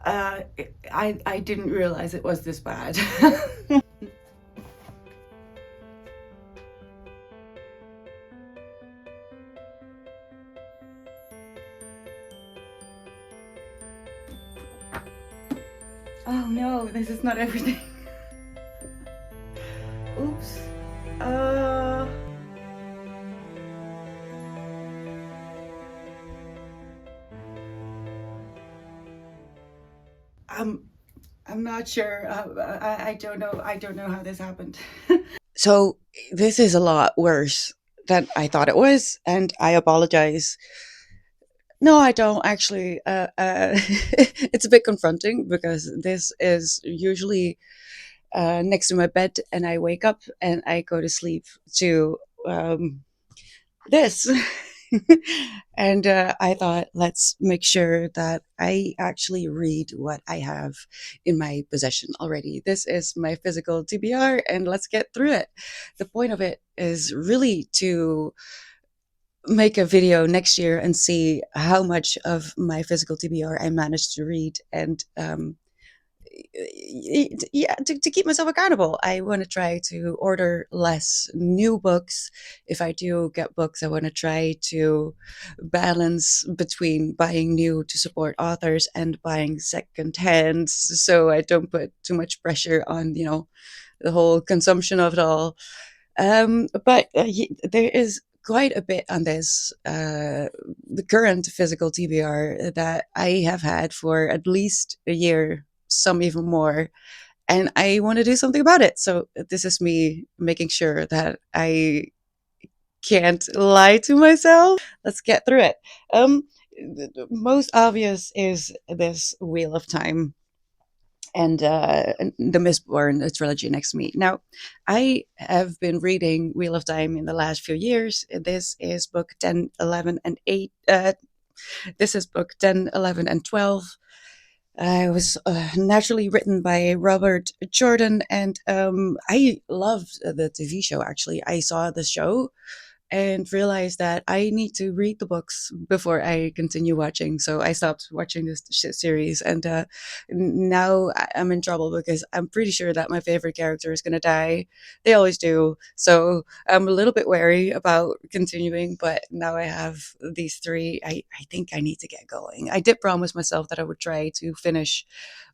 I didn't realize it was this bad. Oh no, this is not everything. Oops. Uh, I'm I'm not sure. I don't know. I don't know how this happened. So this is a lot worse than I thought it was, and I apologize. No, I don't actually. It's a bit confronting because this is usually next to my bed, and I wake up and I go to sleep to um, this. And I thought, let's make sure that I actually read what I have in my possession already. This is my physical TBR, and let's get through it. The point of it is really to make a video next year and see how much of my physical TBR I managed to read, and yeah, to keep myself accountable. I want to try to order less new books. If I do get books, I want to try to balance between buying new to support authors and buying second hands, so I don't put too much pressure on, the whole consumption of it all. But there is quite a bit on this, the current physical TBR that I have had for at least a year, some even more, and I want to do something about it. So this is me making sure that I can't lie to myself. Let's get through it. The most obvious is this Wheel of Time and the Mistborn trilogy next to me. Now, I have been reading Wheel of Time in the last few years. This is book 10, 11, and 8. This is book 10, 11, and 12. It was naturally written by Robert Jordan, and I loved the TV show. Actually, I saw the show and realized that I need to read the books before I continue watching. So I stopped watching this series, and now I'm in trouble because I'm pretty sure that my favorite character is going to die. They always do. So I'm a little bit wary about continuing, but now I have these three. I think I need to get going. I did promise myself that I would try to finish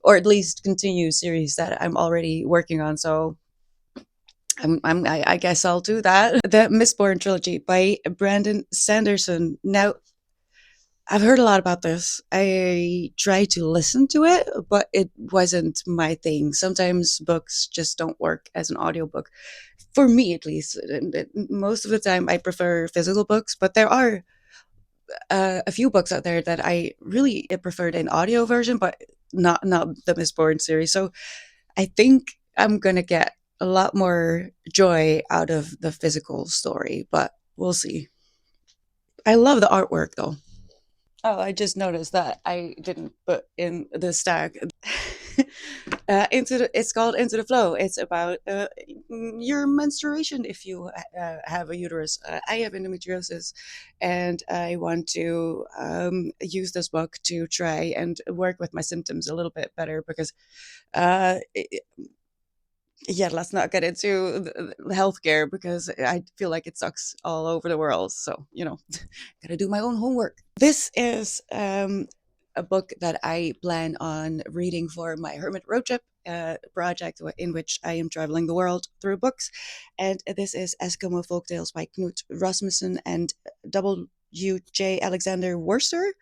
or at least continue series that I'm already working on. So I guess I'll do that. The Mistborn trilogy by Brandon Sanderson. Now, I've heard a lot about this. I tried to listen to it, but it wasn't my thing. Sometimes books just don't work as an audiobook, for me at least. Most of the time, I prefer physical books, but there are a few books out there that I really preferred an audio version, but not the Mistborn series. So I think I'm gonna get a lot more joy out of the physical story, but we'll see. I love the artwork though. Oh, I just noticed that I didn't put in the stack. It's called Into the Flow. It's about your menstruation if you have a uterus. I have endometriosis, and I want to use this book to try and work with my symptoms a little bit better because uh, yeah, let's not get into the healthcare because I feel like it sucks all over the world. So, gotta do my own homework. This is a book that I plan on reading for my Hermit road trip project, in which I am traveling the world through books. And this is Eskimo Folktales by Knut Rasmussen and W.J. Alexander Worcester.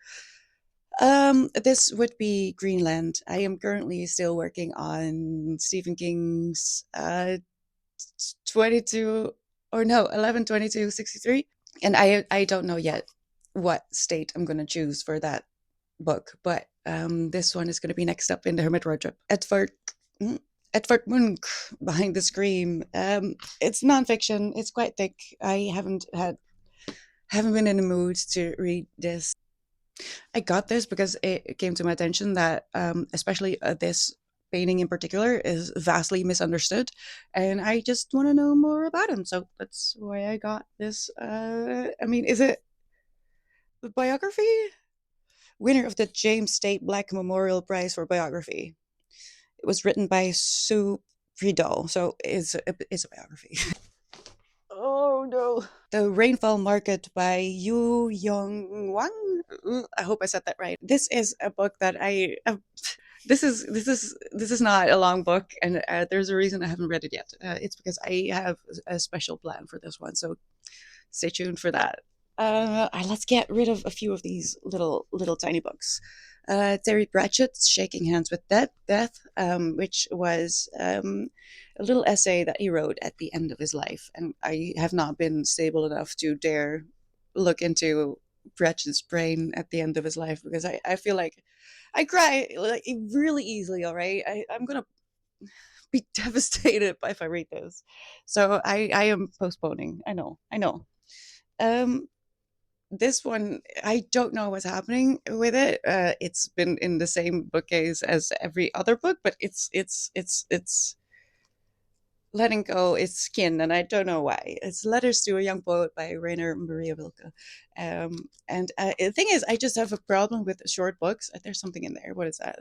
This would be Greenland. I am currently still working on Stephen King's 22 or no 11/22/63, and I don't know yet what state I'm going to choose for that book, but this one is going to be next up in the Hermit road trip. Mm, Edvard Munch, Behind the Scream. It's nonfiction. It's quite thick. I haven't been in the mood to read this. I got this because it came to my attention that, especially this painting in particular, is vastly misunderstood, and I just want to know more about him. So that's why I got this. I mean, is it a biography? winner of the James State Black Memorial Prize for Biography. It was written by Sue Friedel, so it's a biography. Oh no. The Rainfall Market by Yu Yong Wang. I hope I said that right. This is a book that this is not a long book, and there's a reason I haven't read it yet. It's because I have a special plan for this one, so stay tuned for that. Let's get rid of a few of these little tiny books. Terry Pratchett's Shaking Hands with Death, which was a little essay that he wrote at the end of his life. And I have not been stable enough to dare look into Pratchett's brain at the end of his life because I feel like I cry like really easily, all right? I'm going to be devastated if I read this. So I am postponing. I know. I know. Um, this one, I don't know what's happening with it. It's been in the same bookcase as every other book, but it's letting go its skin, and I don't know why. It's Letters to a Young Poet by Rainer Maria Wilke. And the thing is, I just have a problem with short books. There's something in there. What is that?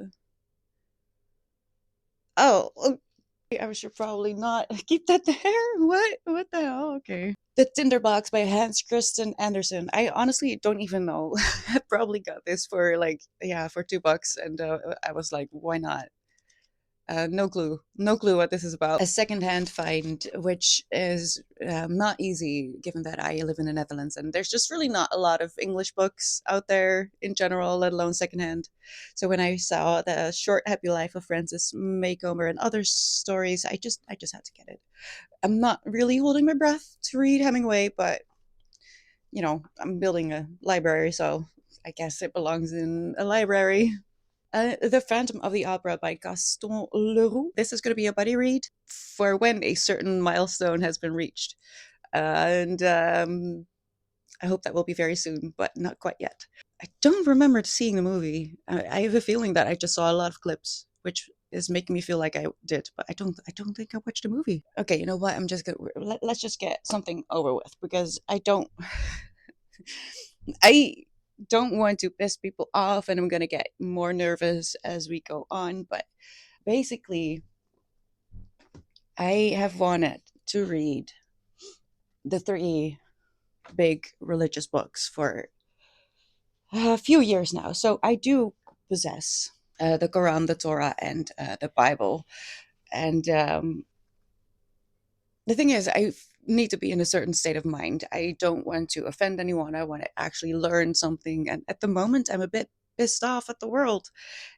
Oh, I should probably not keep that there. What? What the hell? Okay. The Tinderbox by Hans Christian Andersen. I honestly don't even know. I probably got this for like, yeah, for $2, and I was like, why not? No clue, no clue what this is about. A secondhand find, which is not easy given that I live in the Netherlands and there's just really not a lot of English books out there in general, let alone secondhand. So when I saw the Short Happy Life of Francis Maycomer and other stories, I just had to get it. I'm not really holding my breath to read Hemingway, but I'm building a library, so I guess it belongs in a library. The Phantom of the Opera by Gaston Leroux. This is going to be a buddy read for when a certain milestone has been reached. And I hope that will be very soon, but not quite yet. I don't remember seeing the movie. I have a feeling that I just saw a lot of clips, which is making me feel like I did, but I don't think I watched the movie. Okay, you know what? I'm just gonna let's just get something over with because I don't want to piss people off and I'm going to get more nervous as we go on. But basically, I have wanted to read the three big religious books for a few years now. So I do possess the Quran, the Torah, and the Bible. And the thing is, I need to be in a certain state of mind. I don't want to offend anyone. I want to actually learn something. And at the moment, I'm a bit pissed off at the world.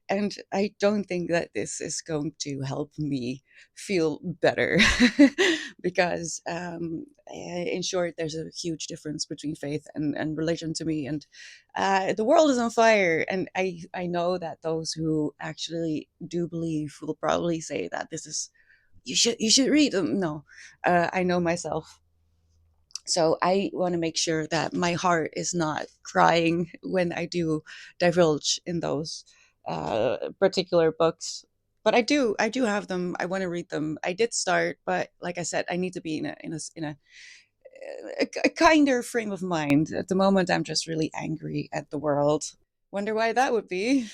And I don't think that this is going to help me feel better because, in short, there's a huge difference between faith and religion to me. And the world is on fire. And I know that those who actually do believe will probably say that this is you should read them. No, I know myself, so I want to make sure that my heart is not crying when I do divulge in those particular books. But I do have them. I want to read them. I did start, but like I said, I need to be in a kinder frame of mind. At the moment, I'm just really angry at the world. Wonder why that would be.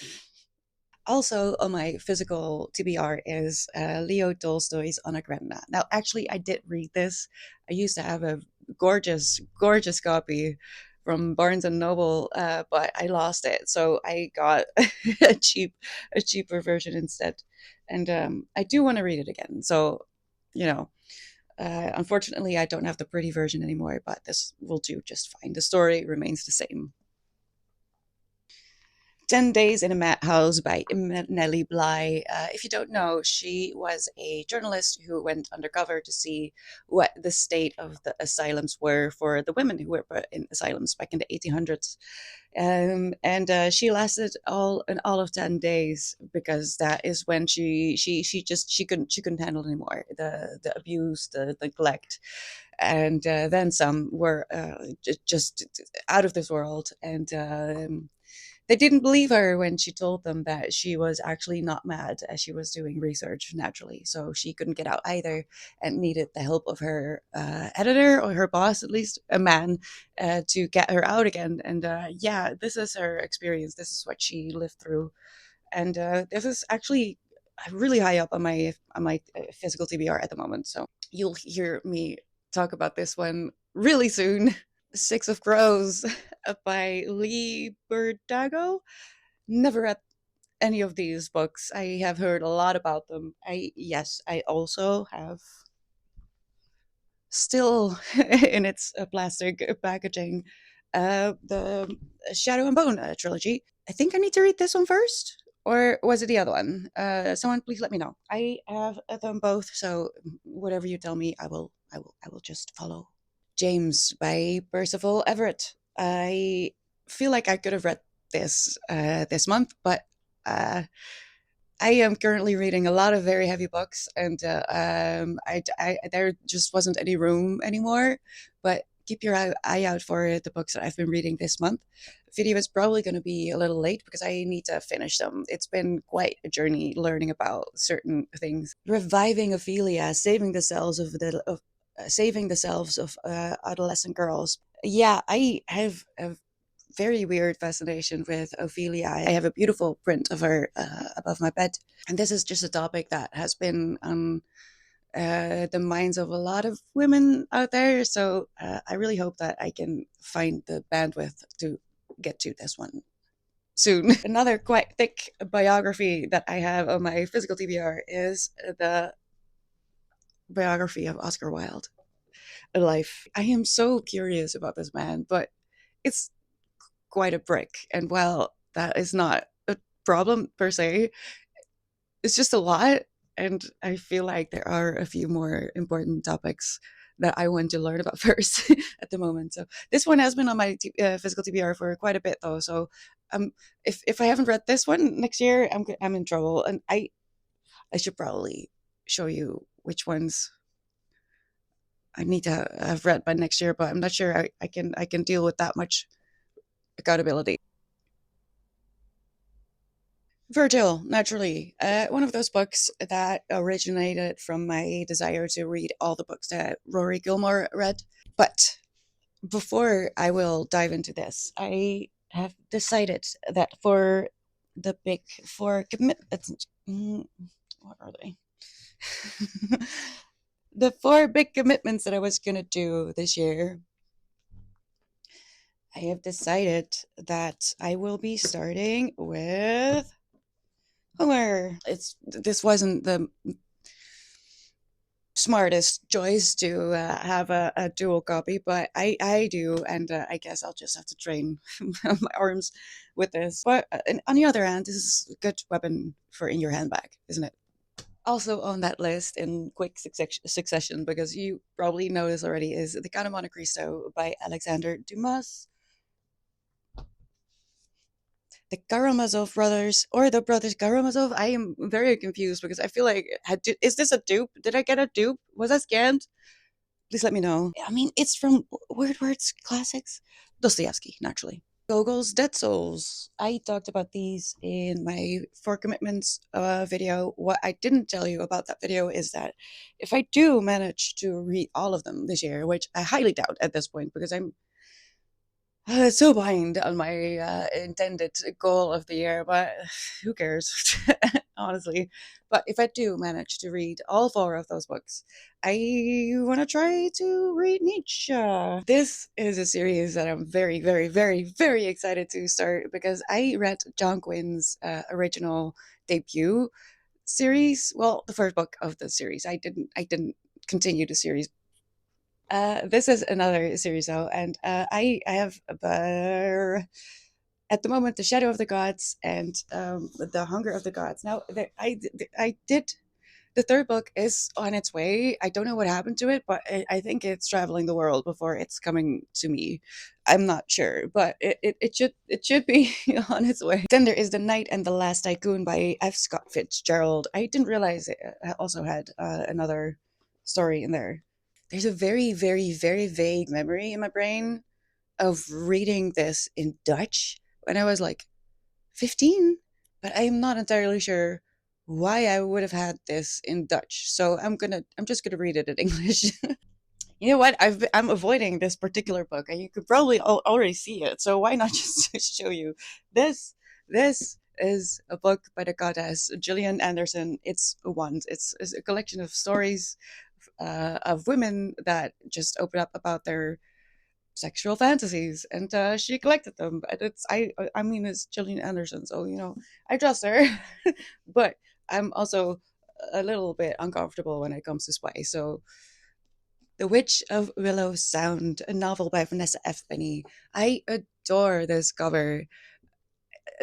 Also on my physical TBR is Leo Tolstoy's Anna Karenina. Now, actually, I did read this. I used to have a gorgeous, gorgeous copy from Barnes and Noble, but I lost it, so I got a cheaper version instead. And I do want to read it again. So, you know, unfortunately, I don't have the pretty version anymore, but this will do just fine. The story remains the same. 10 Days in a Madhouse by Nellie Bly. If you don't know, she was a journalist who went undercover to see what the state of the asylums were for the women who were put in asylums back in the 1800s. And she lasted all of 10 days because that is when she couldn't handle anymore the abuse, the neglect, and then some were just out of this world. And They didn't believe her when she told them that she was actually not mad as she was doing research naturally. So she couldn't get out either and needed the help of her editor or her boss, at least a man, to get her out again. And yeah, this is her experience. This is what she lived through. And this is actually really high up on my physical TBR at the moment. So you'll hear me talk about this one really soon. Six of Crows by Lee Berdago. Never read any of these books. I have heard a lot about them. I also have still in its plastic packaging the Shadow and Bone trilogy. I think I need to read this one first. Or was it the other one? Someone please let me know. I have them both, so whatever you tell me, I will just follow. James by Percival Everett. I feel like I could have read this this month, but uh, I am currently reading a lot of very heavy books, and there just wasn't any room anymore. But keep your eye out for the books that I've been reading this month. Video is probably going to be a little late because I need to finish them. It's been quite a journey learning about certain things. Reviving Ophelia, saving the selves of adolescent girls. Yeah, I have a very weird fascination with Ophelia. I have a beautiful print of her above my bed. And this is just a topic that has been on the minds of a lot of women out there. So I really hope that I can find the bandwidth to get to this one soon. Another quite thick biography that I have on my physical TBR is the biography of Oscar Wilde. A life. I am so curious about this man, but it's quite a brick. And while that is not a problem per se, it's just a lot. And I feel like there are a few more important topics that I want to learn about first at the moment. So this one has been on my physical TBR for quite a bit, though. So if I haven't read this one next year, I'm in trouble. And I should probably show you which ones I need to have read by next year, but I'm not sure I can deal with that much accountability. Virgil, naturally, one of those books that originated from my desire to read all the books that Rory Gilmore read. But before I will dive into this, I have decided that for the big four commitments, what are they? The four big commitments that I was going to do this year, I have decided that I will be starting with Homer. This wasn't the smartest choice to have a dual copy, but I do, and I guess I'll just have to train my arms with this. But on the other hand, this is a good weapon for in your handbag, isn't it? Also on that list in quick succession, because you probably know this already, is The Count of Monte Cristo by Alexander Dumas. The Karamazov brothers, or the brothers Karamazov. I am very confused because I feel like, is this a dupe? Did I get a dupe? Was I scammed? Please let me know. I mean, it's from Weird Words Classics. Dostoevsky, naturally. Gogol's Dead Souls. I talked about these in my Four Commitments video. What I didn't tell you about that video is that if I do manage to read all of them this year, which I highly doubt at this point because I'm so behind on my intended goal of the year, but who cares, honestly. But if I do manage to read all four of those books, I want to try to read Nietzsche. This is a series that I'm very, very, very, very excited to start because I read John Quinn's original debut series. Well, the first book of the series. I didn't continue the series. This is another series though, and I have at the moment The Shadow of the Gods and The Hunger of the Gods. Now I did the third book is on its way. I don't know what happened to it, but I think it's traveling the world before it's coming to me. I'm not sure, but it should be on its way. Then there is The Knight and the Last Tycoon by F. Scott Fitzgerald. I didn't realize it also had another story in there. There's a very, very, very vague memory in my brain of reading this in Dutch when I was like 15, but I'm not entirely sure why I would have had this in Dutch. So I'm just gonna read it in English. You know what? I'm avoiding this particular book, and you could probably already see it. So why not just show you this? This is a book by the goddess Gillian Anderson. It's a collection of stories of women that just open up about their sexual fantasies, and she collected them. But I mean, it's Gillian Anderson, so I trust her. But I'm also a little bit uncomfortable when it comes to spice. So the Witch of Willow Sound, a novel by Vanessa F. Penny. I adore this cover.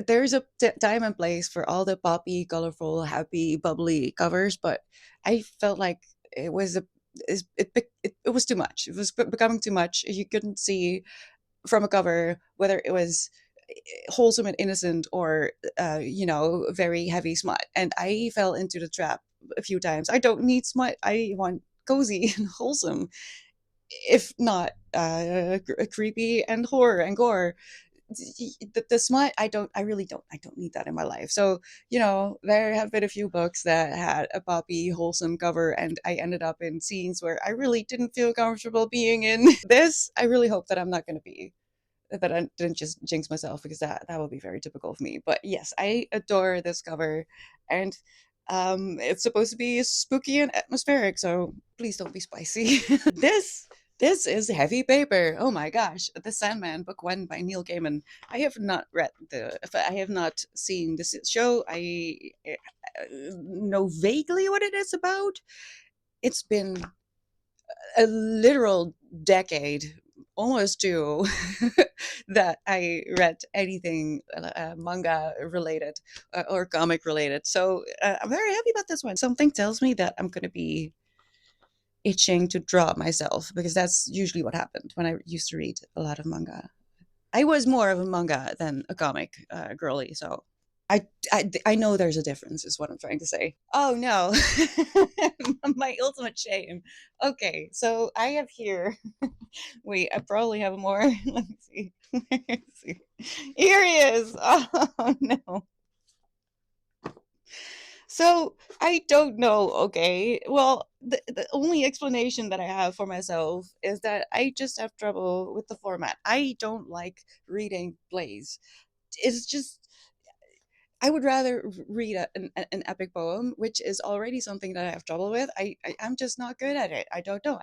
There's a time and place for all the poppy, colorful, happy, bubbly covers, but I felt like it was a it was too much. It was becoming too much. You couldn't see from a cover whether it was wholesome and innocent or very heavy smut, and I fell into the trap a few times. I don't need smut. I want cozy and wholesome, if not creepy and horror and gore. The smut, I don't need that in my life. So there have been a few books that had a poppy wholesome cover, and I ended up in scenes where I really didn't feel comfortable being in. This, I really hope that I'm not going to be, that I didn't just jinx myself, because that would be very typical of me. But yes, I adore this cover, and it's supposed to be spooky and atmospheric, so please don't be spicy. this this is heavy paper. Oh my gosh, The Sandman, book one by Neil Gaiman. I have not seen this show. I know vaguely what it is about. It's been a literal decade, almost two, that I read anything manga related or comic related. So I'm very happy about this one. Something tells me that I'm going to be itching to draw myself, because that's usually what happened when I used to read a lot of manga. I was more of a manga than a comic girly, so I know there's a difference, is what I'm trying to say. Oh no, my ultimate shame. Okay, so I have here. Wait, I probably have more. Let me see. Let's see. Here he is. Oh no. So I don't know. Okay. Well, the only explanation that I have for myself is that I just have trouble with the format. I don't like reading plays. It's just, I would rather read an epic poem, which is already something that I have trouble with. I'm just not good at it. I don't know.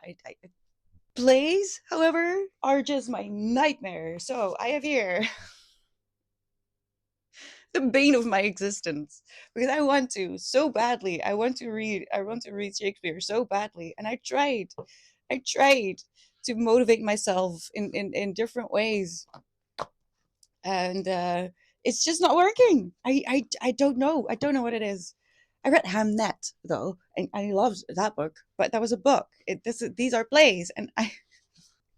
Plays, however, are just my nightmare. So I have here the bane of my existence, because I want to so badly. I want to read Shakespeare so badly, and I tried to motivate myself in different ways, and it's just not working. I don't know. I don't know what it is. I read Hamnet though, and I loved that book, but that was a book. These are plays, and I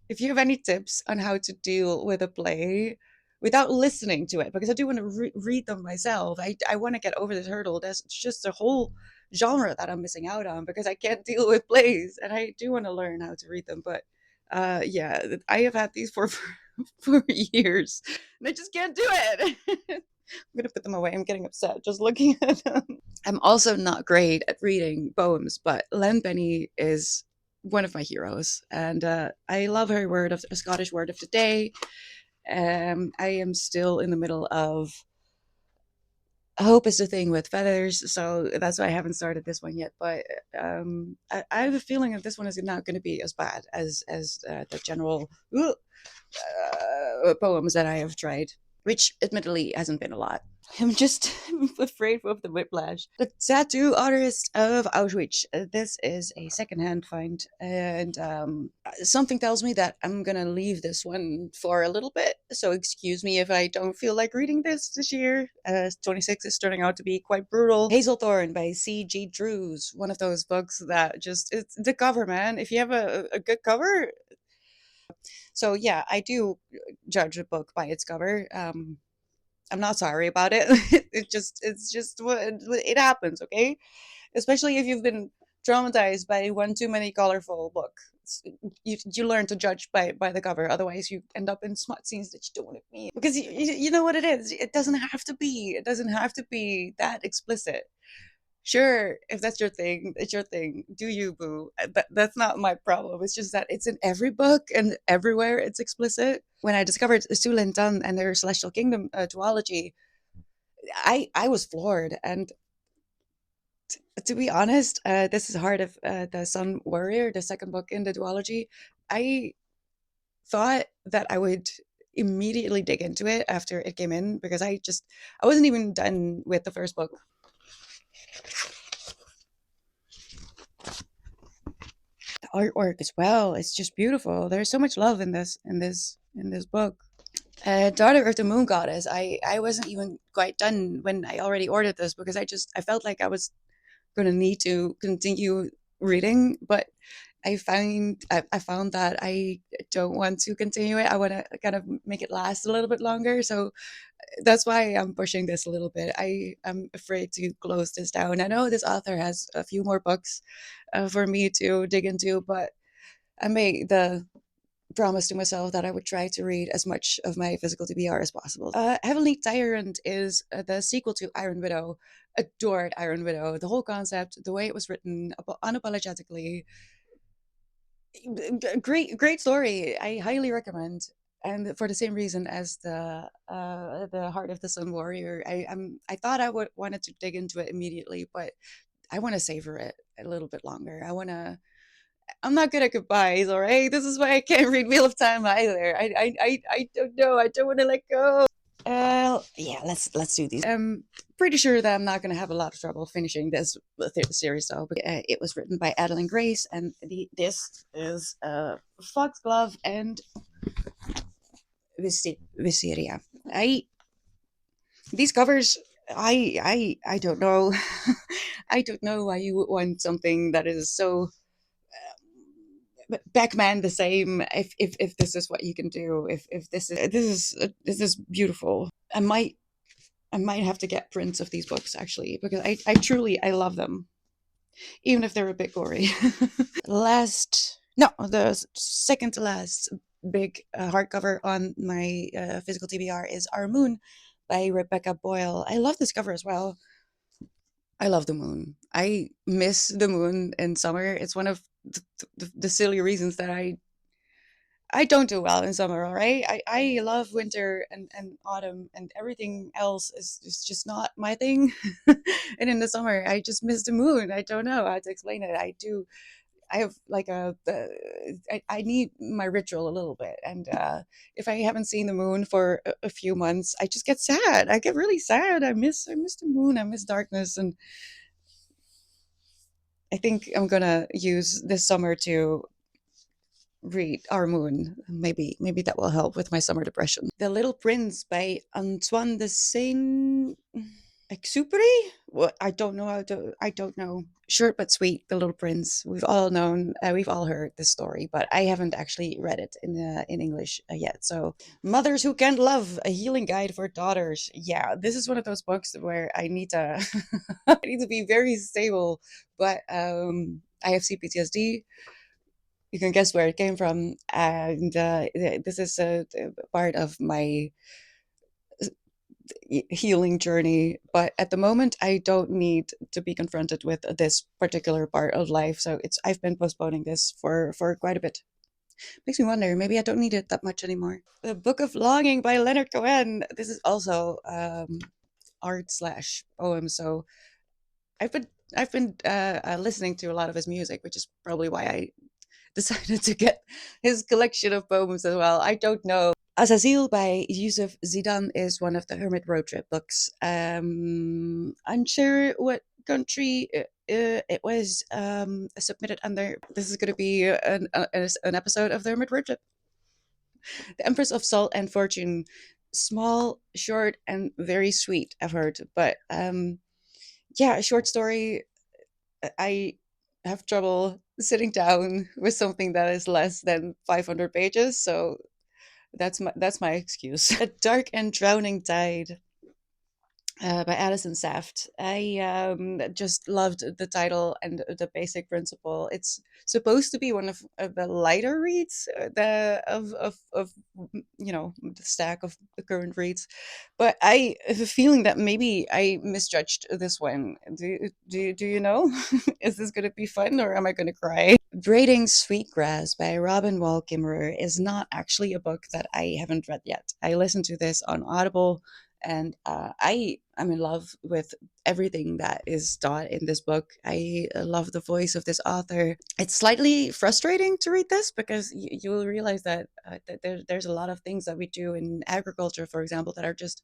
if you have any tips on how to deal with a play without listening to it, because I do want to read them myself. I want to get over this hurdle. There's just a whole genre that I'm missing out on because I can't deal with plays, and I do want to learn how to read them. But yeah, I have had these for years, and I just can't do it. I'm gonna put them away. I'm getting upset just looking at them. I'm also not great at reading poems, but Len Penny is one of my heroes, and I love her word of a Scottish word of the day. I am still in the middle of Hope is the Thing with Feathers, so that's why I haven't started this one yet. But I have a feeling that this one is not going to be as bad as the general poems that I have tried, which admittedly hasn't been a lot. I'm just afraid of the whiplash. The Tattoo Artist of Auschwitz. This is a secondhand find, and something tells me that I'm gonna leave this one for a little bit. So excuse me if I don't feel like reading this year. 26 is turning out to be quite brutal. Hazelthorn by C.G. Drews. One of those books that just, it's the cover, man. If you have a good cover. So yeah, I do judge a book by its cover. I'm not sorry about it. It's just what it happens, okay? Especially if you've been traumatized by one too many colorful book. it's you learn to judge by the cover. Otherwise, you end up in smut scenes that you don't want to be, because you know what it is. It doesn't have to be. It doesn't have to be that explicit. Sure, if that's your thing, it's your thing. Do you, boo? That's not my problem. It's just that it's in every book and everywhere it's explicit. When I discovered Sulin Dun and their Celestial Kingdom duology, I was floored. And to be honest, this is Heart of the Sun Warrior, the second book in the duology. I thought that I would immediately dig into it after it came in, because I wasn't even done with the first book. The artwork as well, it's just beautiful. There's so much love in this book. Daughter of the Moon Goddess. I wasn't even quite done when I already ordered this, because I felt like I was going to need to continue reading, but I found that I don't want to continue it. I want to kind of make it last a little bit longer. So that's why I'm pushing this a little bit. I am afraid to close this down. I know this author has a few more books for me to dig into, but I made the promise to myself that I would try to read as much of my physical TBR as possible. Heavenly Tyrant is the sequel to Iron Widow. Adored Iron Widow. The whole concept, the way it was written, unapologetically. Great story. I highly recommend. And for the same reason as the Heart of the Sun Warrior, I thought I would wanted to dig into it immediately, but I want to savor it a little bit longer. I'm not good at goodbyes, all right? This is why I can't read Wheel of Time either. I don't know. I don't want to let go. Yeah, let's do these. I'm pretty sure that I'm not going to have a lot of trouble finishing this series, though. But, it was written by Adeline Grace, and this is Foxglove and Viseria. These covers. I don't know. I don't know why you would want something that is so Beckman the same. If this is what you can do, if this is beautiful. I might have to get prints of these books, actually, because I truly I love them, even if they're a bit gory. Last, no, the second to last big hardcover on my physical TBR is Our Moon by Rebecca Boyle. I love this cover as well. I love the moon. I miss the moon in summer. It's one of the silly reasons that I don't do well in summer, all right? I love winter and autumn, and everything else is just not my thing. And in the summer, I just miss the moon. I don't know how to explain it. I have like I need my ritual a little bit. And if I haven't seen the moon for a few months, I just get sad. I get really sad. I miss the moon. I miss darkness. And I think I'm gonna use this summer to read Our Moon. Maybe that will help with my summer depression. The Little Prince by Antoine de Saint Exupery. What, I don't know how to. I don't know. Short but sweet, The Little Prince. We've all heard this story, but I haven't actually read it in English yet. So, Mothers Who Can't Love: A Healing Guide for Daughters. Yeah, this is one of those books where I need to I need to be very stable, but I have CPTSD. You can guess where it came from, and this is a part of my healing journey. But at the moment, I don't need to be confronted with this particular part of life, so I've been postponing this for quite a bit. Makes me wonder, maybe I don't need it that much anymore. The Book of Longing by Leonard Cohen. This is also art slash poem. So I've been listening to a lot of his music, which is probably why I decided to get his collection of poems as well. I don't know. Azazil by Yusuf Zidan is one of the Hermit road trip books. Unsure what country it was submitted under. This is going to be an episode of the Hermit road trip. The Empress of Salt and Fortune. Small, short, and very sweet, I've heard. But yeah, a short story. I have trouble sitting down with something that is less than 500 pages, so that's my excuse. A Dark and Drowning Tide. by Alison Saft. I just loved the title and the basic principle. It's supposed to be one of the lighter reads, the of the stack of the current reads, but I have a feeling that maybe I misjudged this one. Do you know? Is this going to be fun or am I going to cry? Braiding Sweetgrass by Robin Wall Kimmerer is not actually a book that I haven't read yet. I listened to this on Audible, and I am in love with everything that is taught in this book. I love the voice of this author. It's slightly frustrating to read this because you will realize that there's a lot of things that we do in agriculture, for example, that are just,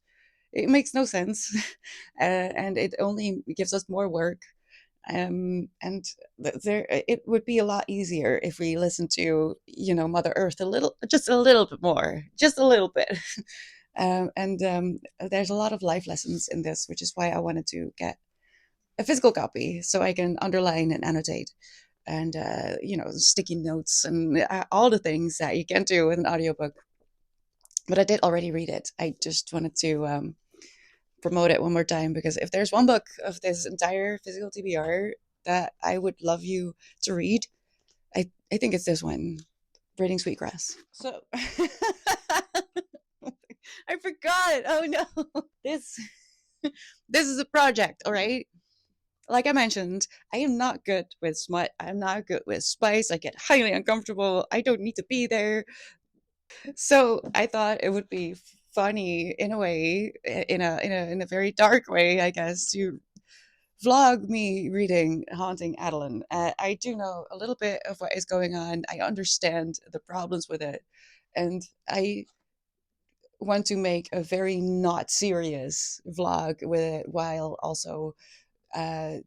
it makes no sense, and it only gives us more work. And there, it would be a lot easier if we listen to, Mother Earth a little, just a little bit more, just a little bit. And there's a lot of life lessons in this, which is why I wanted to get a physical copy so I can underline and annotate and sticky notes and all the things that you can do with an audiobook. But I did already read it. I just wanted to promote it one more time, because if there's one book of this entire physical TBR that I would love you to read, I think it's this one, Braiding Sweetgrass. So I forgot. Oh no. This this is a project, all right? Like I mentioned, I am not good with smut. I'm not good with spice. I get highly uncomfortable. I don't need to be there. So I thought it would be funny in a way, in a very dark way, I guess, to vlog me reading Haunting Adeline. I do know a little bit of what is going on. I understand the problems with it, and I want to make a very not serious vlog with it while also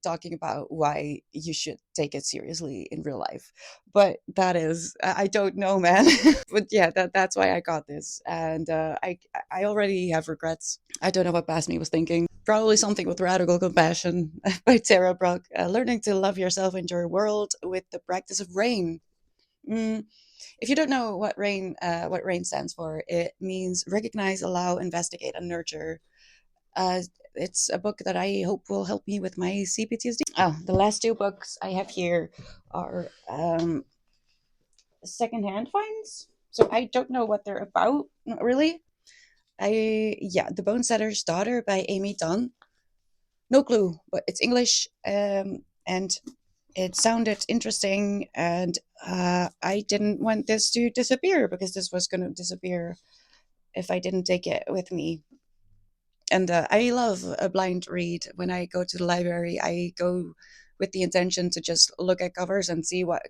talking about why you should take it seriously in real life. But that is, I don't know, man. But yeah, that's why I got this, and I already have regrets. I don't know what Basmi was thinking. Probably something with radical compassion by Tara Brock. Learning to love yourself and your world with the practice of rain. Mm, if you don't know what rain stands for, it means recognize, allow, investigate, and nurture. Uh, it's a book that I hope will help me with my CPTSD. Oh, the last two books I have here are secondhand finds. So I don't know what they're about, not really. The Bone Setter's Daughter by Amy Dunn. No clue, but it's English, and it sounded interesting, and I didn't want this to disappear because this was going to disappear if I didn't take it with me. And I love a blind read. When I go to the library, I go with the intention to just look at covers and see what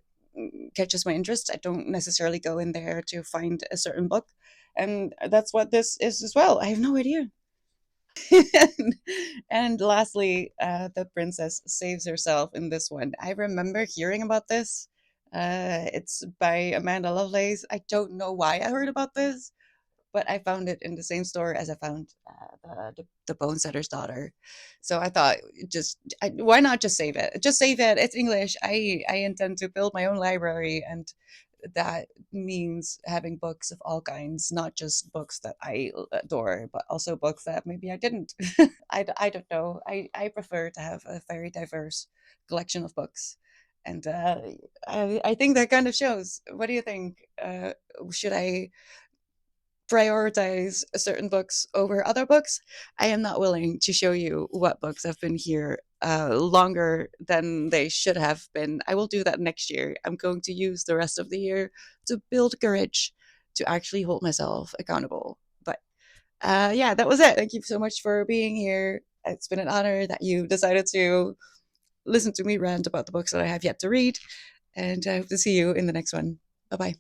catches my interest. I don't necessarily go in there to find a certain book, and that's what this is as well. I have no idea. And lastly, the princess saves herself in this one. I remember hearing about this. It's by Amanda Lovelace. I don't know why I heard about this, but I found it in the same store as I found the Bone Setter's Daughter. So I thought, why not just save it? Just save it. It's English. I intend to build my own library, and that means having books of all kinds, not just books that I adore, but also books that maybe I didn't. I don't know. I prefer to have a very diverse collection of books. And I think that kind of shows. What do you think? Should I prioritize certain books over other books? I am not willing to show you what books have been here longer than they should have been. I will do that next year. I'm going to use the rest of the year to build courage to actually hold myself accountable. But yeah, that was it. Thank you so much for being here. It's been an honor that you decided to listen to me rant about the books that I have yet to read. And I hope to see you in the next one. Bye bye.